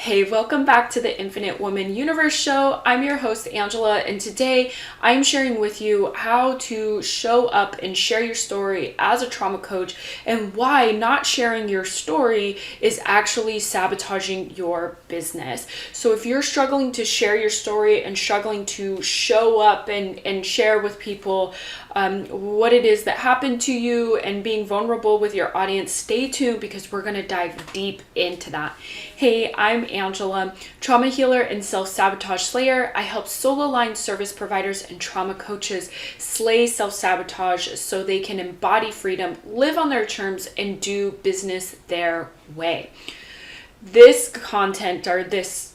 Hey, welcome back to the Infinite Woman Universe show. I'm your host, Angela, and today I'm sharing with you how to show up and share your story as a trauma coach and why not sharing your story is actually sabotaging your business. So if you're struggling to share your story and struggling to show up and share with people what it is that happened to you and being vulnerable with your audience, stay tuned because we're going to dive deep into that. Hey, I'm Angela, trauma healer and self-sabotage slayer. I help solo line service providers and trauma coaches slay self-sabotage so they can embody freedom, live on their terms, and do business their way. This content or this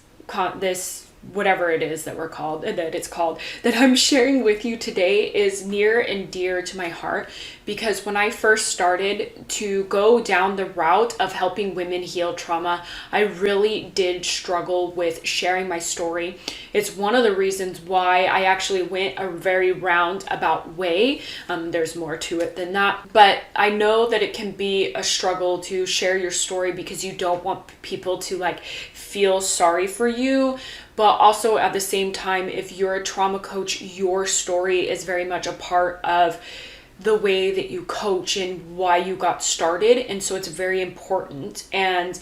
whatever it is that that I'm sharing with you today is near and dear to my heart, because when I first started to go down the route of helping women heal trauma, I really did struggle with sharing my story. It's one of the reasons why I actually went a very roundabout way. There's more to it than that, but I know that it can be a struggle to share your story because you don't want people to feel sorry for you. But also at the same time, if you're a trauma coach, your story is very much a part of the way that you coach and why you got started. And so it's very important. And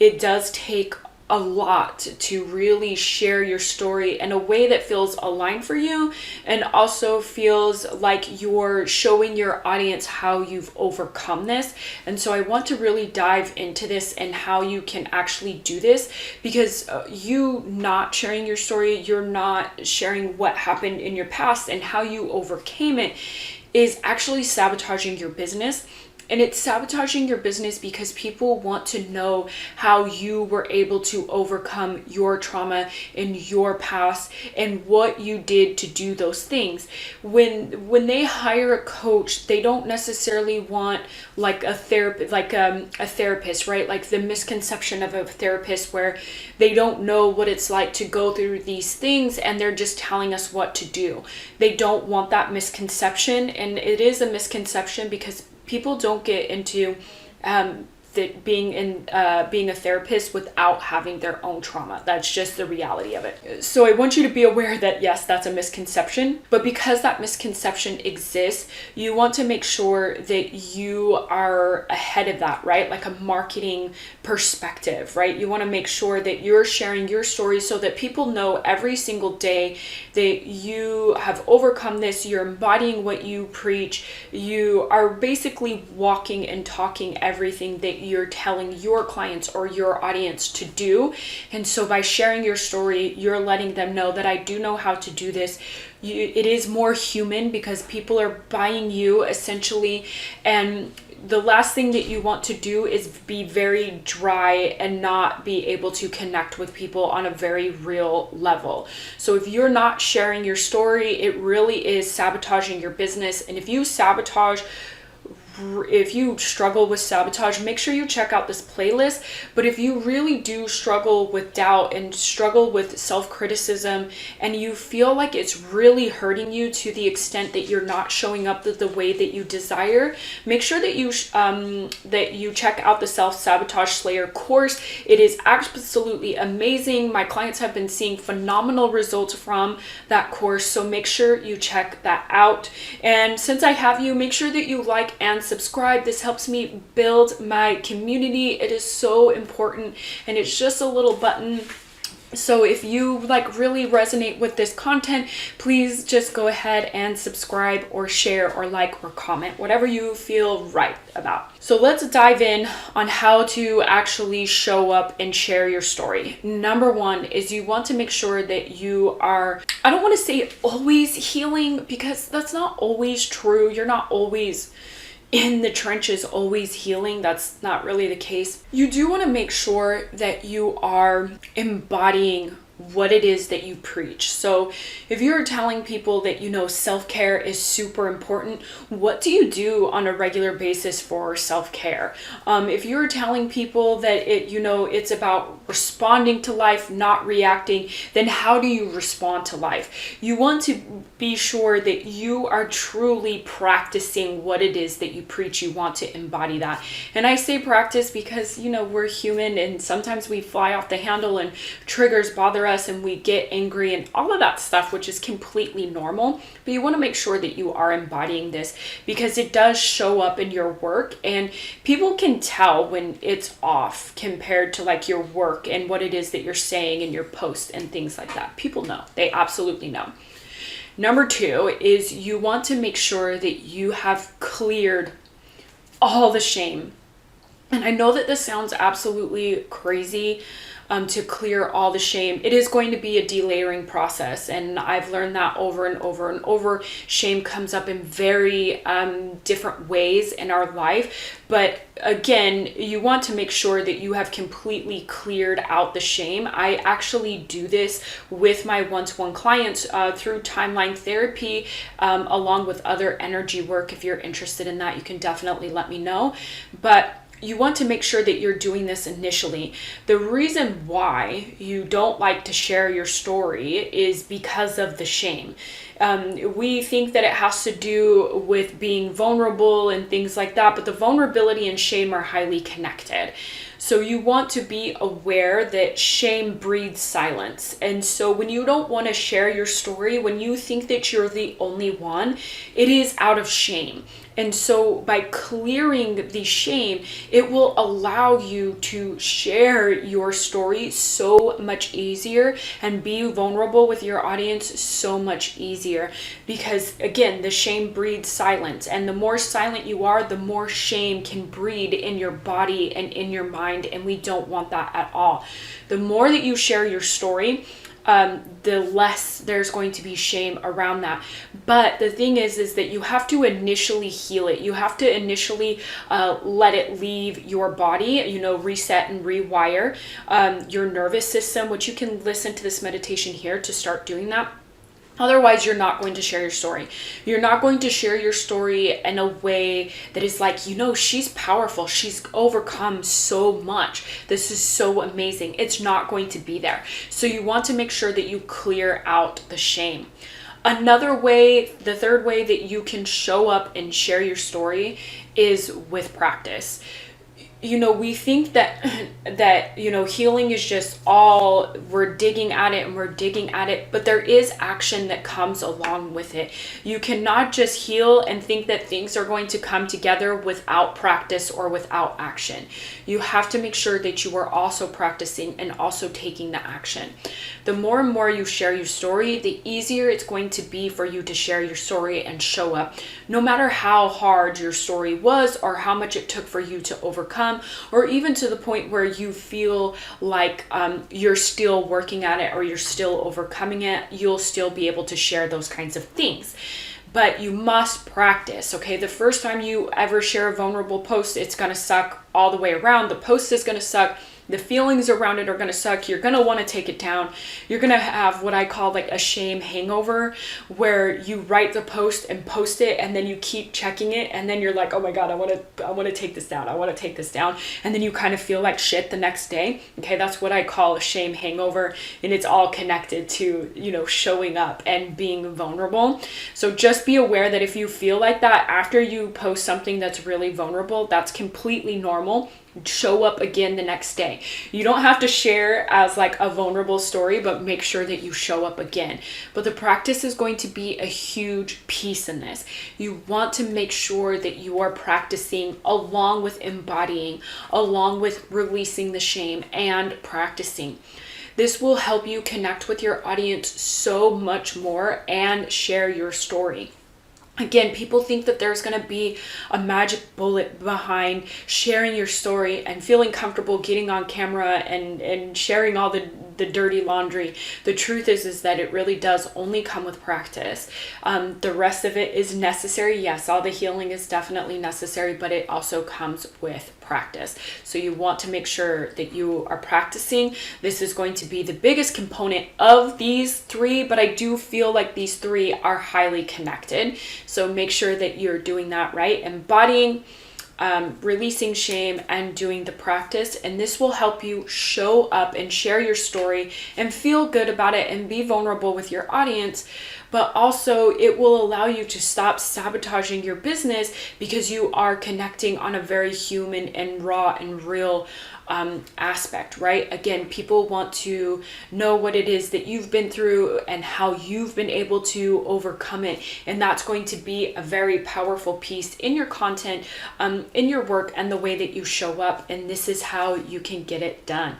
it does take a lot to really share your story in a way that feels aligned for you and also feels like you're showing your audience how you've overcome this. And so I want to really dive into this and how you can actually do this, because you not sharing your story, you're not sharing what happened in your past and how you overcame it, is actually sabotaging your business. And it's sabotaging your business because people want to know how you were able to overcome your trauma in your past and what you did to do those things. When they hire a coach, they don't necessarily want a therapist, right? Like the misconception of a therapist where they don't know what it's like to go through these things and they're just telling us what to do. They don't want that misconception, and it is a misconception because people don't get into being a therapist without having their own trauma. That's just the reality of it. So I want you to be aware that yes, that's a misconception, but because that misconception exists, you want to make sure that you are ahead of that, right? Like a marketing perspective, right? You want to make sure that you're sharing your story so that people know every single day that you have overcome this, you're embodying what you preach, you are basically walking and talking everything that you're telling your clients or your audience to do. And so by sharing your story, you're letting them know that I do know how to do this. It is more human because people are buying you essentially, and the last thing that you want to do is be very dry and not be able to connect with people on a very real level. So if you're not sharing your story, it really is sabotaging your business. And if you struggle with sabotage, make sure you check out this playlist. But if you really do struggle with doubt and struggle with self-criticism and you feel like it's really hurting you to the extent that you're not showing up the way that you desire, make sure that you check out the Self-Sabotage Slayer course. It is absolutely amazing. My clients have been seeing phenomenal results from that course, so make sure you check that out. And since I have you, make sure that you like and subscribe. This helps me build my community. It is so important, and it's just a little button. So if you really resonate with this content, please just go ahead and subscribe or share or like or comment, whatever you feel right about. So let's dive in on how to actually show up and share your story. Number one is you want to make sure that you are, I don't want to say always healing, because that's not always true. You're not always in the trenches always healing. That's not really the case. You do want to make sure that you are embodying what it is that you preach. So if you're telling people that, self-care is super important, what do you do on a regular basis for self-care? If you're telling people that it's about responding to life, not reacting, then how do you respond to life? You want to be sure that you are truly practicing what it is that you preach. You want to embody that. And I say practice because, we're human and sometimes we fly off the handle and triggers bother us and we get angry and all of that stuff, which is completely normal. But you want to make sure that you are embodying this because it does show up in your work, and people can tell when it's off compared to like your work and what it is that you're saying in your post and things like that. People know. They absolutely know. Number 2 is you want to make sure that you have cleared all the shame. And I know that this sounds absolutely crazy, to clear all the shame. It is going to be a delayering process, and I've learned that over and over and over. Shame comes up in very different ways in our life, but again, you want to make sure that you have completely cleared out the shame. I actually do this with my one-to-one clients through timeline therapy, along with other energy work. If you're interested in that, you can definitely let me know. But you want to make sure that you're doing this initially. The reason why you don't like to share your story is because of the shame. We think that it has to do with being vulnerable and things like that, but the vulnerability and shame are highly connected. So you want to be aware that shame breeds silence. And so when you don't want to share your story, when you think that you're the only one, it is out of shame. And so by clearing the shame, it will allow you to share your story so much easier and be vulnerable with your audience so much easier. Because again, the shame breeds silence. And the more silent you are, the more shame can breed in your body and in your mind. And we don't want that at all. The more that you share your story, the less there's going to be shame around that. But the thing is that you have to initially heal it. You have to initially let it leave your body, reset and rewire your nervous system, which you can listen to this meditation here to start doing that. Otherwise, you're not going to share your story. You're not going to share your story in a way that is like, she's powerful. She's overcome so much. This is so amazing. It's not going to be there. So you want to make sure that you clear out the shame. Another way, the third way that you can show up and share your story is with practice. We think that healing is just all, we're digging at it, but there is action that comes along with it. You cannot just heal and think that things are going to come together without practice or without action. You have to make sure that you are also practicing and also taking the action. The more and more you share your story, the easier it's going to be for you to share your story and show up, no matter how hard your story was or how much it took for you to overcome, or even to the point where you feel like you're still working at it or you're still overcoming it. You'll still be able to share those kinds of things. But you must practice, okay? The first time you ever share a vulnerable post, it's going to suck all the way around. The post is going to suck. The feelings around it are going to suck. You're going to want to take it down. You're going to have what I call like a shame hangover, where you write the post and post it, and then you keep checking it, and then you're like, oh my God, I want to take this down. I want to take this down. And then you kind of feel like shit the next day. Okay, that's what I call a shame hangover, and it's all connected to, showing up and being vulnerable. So just be aware that if you feel like that after you post something that's really vulnerable, that's completely normal. Show up again the next day. You don't have to share as like a vulnerable story, but make sure that you show up again. But the practice is going to be a huge piece in this. You want to make sure that you are practicing along with embodying, along with releasing the shame and practicing. This will help you connect with your audience so much more and share your story. Again, people think that there's going to be a magic bullet behind sharing your story and feeling comfortable getting on camera and sharing all the the dirty laundry. The truth is that it really does only come with practice. The rest of it is necessary. Yes, all the healing is definitely necessary, but it also comes with practice. So you want to make sure that you are practicing. This is going to be the biggest component of these three, but I do feel like these three are highly connected. So make sure that you're doing that right. Embodying, releasing shame, and doing the practice. And this will help you show up and share your story and feel good about it and be vulnerable with your audience. But also it will allow you to stop sabotaging your business because you are connecting on a very human and raw and real aspect, right? Again, people want to know what it is that you've been through and how you've been able to overcome it. And that's going to be a very powerful piece in your content, in your work, and the way that you show up. And this is how you can get it done.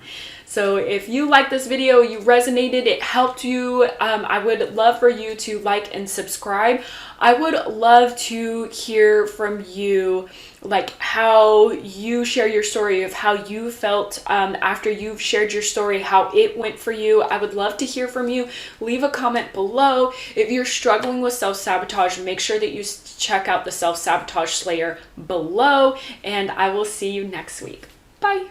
So if you like this video, you resonated, it helped you, I would love for you to like and subscribe. I would love to hear from you, like how you share your story of how you felt after you've shared your story, how it went for you. I would love to hear from you. Leave a comment below. If you're struggling with self-sabotage, make sure that you check out the Self-Sabotage Slayer below, and I will see you next week. Bye.